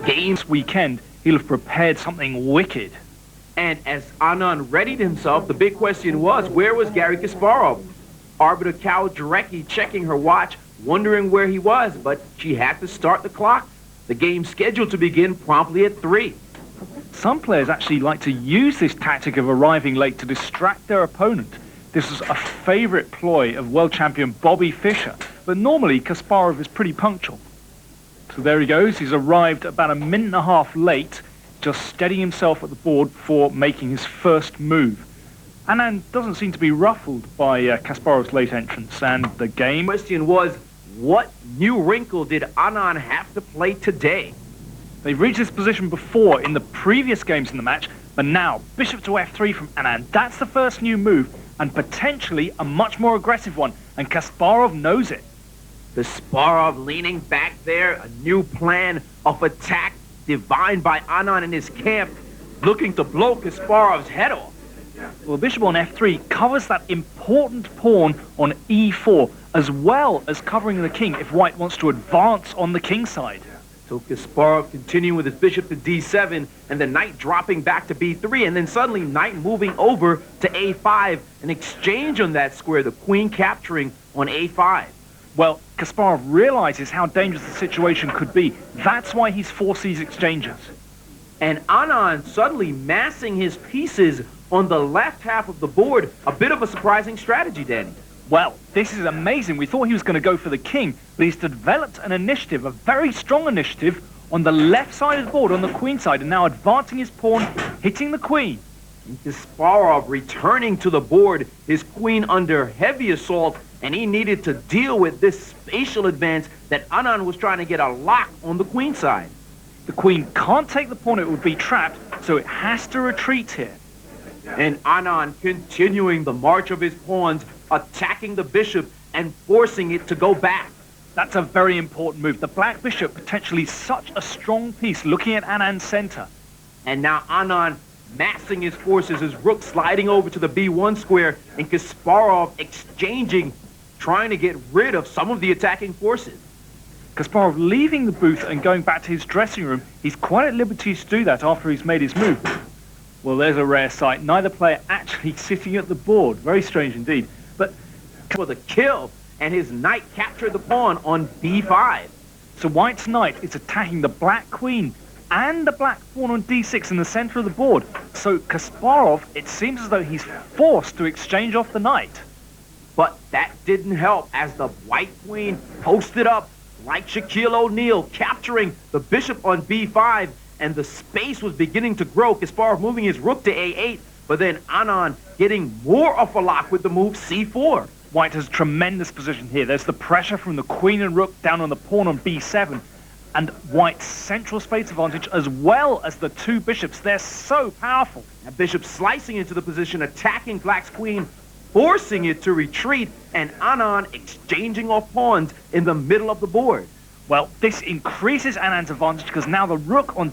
games weekend, he'll have prepared something wicked. And as Anand readied himself, the big question was, where was Garry Kasparov? Arbiter Cal Jarecki checking her watch, wondering where he was, but she had to start the clock. The game scheduled to begin promptly at 3. Some players actually like to use this tactic of arriving late to distract their opponent. This was a favourite ploy of world champion Bobby Fischer, but normally Kasparov is pretty punctual. So there he goes, he's arrived about a minute and a half late, just steadying himself at the board before making his first move. Anand doesn't seem to be ruffled by Kasparov's late entrance, and the game... The question was, what new wrinkle did Anand have to play today? They've reached this position before in the previous games in the match, but now bishop to f3 from Anand. That's the first new move, and potentially a much more aggressive one, and Kasparov knows it. Kasparov leaning back there, a new plan of attack divined by Anand in his camp, looking to blow Kasparov's head off. Well, bishop on f3 covers that important pawn on e4, as well as covering the king if white wants to advance on the king side. So Kasparov continuing with his bishop to d7, and the knight dropping back to b3, and then suddenly knight moving over to a5, an exchange on that square, the queen capturing on a5. Well, Kasparov realizes how dangerous the situation could be. That's why he's forced these exchanges. And Anand suddenly massing his pieces on the left half of the board. A bit of a surprising strategy, Danny. Well, this is amazing. We thought he was going to go for the king, but he's developed an initiative, a very strong initiative, on the left side of the board, on the queen side, and now advancing his pawn, hitting the queen. And Kasparov returning to the board, his queen under heavy assault, and he needed to deal with this spatial advance that Anand was trying to get a lock on the queen side. The queen can't take the pawn, it would be trapped, so it has to retreat here. And Anand continuing the march of his pawns, attacking the bishop and forcing it to go back. That's a very important move. The black bishop, potentially such a strong piece, looking at Anand's center. And now Anand massing his forces, his rook sliding over to the b1 square, and Kasparov exchanging, trying to get rid of some of the attacking forces. Kasparov leaving the booth and going back to his dressing room. He's quite at liberty to do that after he's made his move. Well, there's a rare sight. Neither player actually sitting at the board. Very strange indeed. But for the kill, and his knight captured the pawn on b5. So white's knight is attacking the black queen and the black pawn on d6 in the center of the board. So Kasparov, it seems as though he's forced to exchange off the knight. But that didn't help as the white queen posted up like Shaquille O'Neal, capturing the bishop on b5, and the space was beginning to grow. Kasparov moving his rook to a8, but then Anand getting more of a lock with the move c4. White has tremendous position here. There's the pressure from the queen and rook down on the pawn on b7, and White's central space advantage as well as the two bishops. They're so powerful. And bishop slicing into the position, attacking black's queen, forcing it to retreat, and Anand exchanging off pawns in the middle of the board. Well, this increases Anand's advantage because now the rook on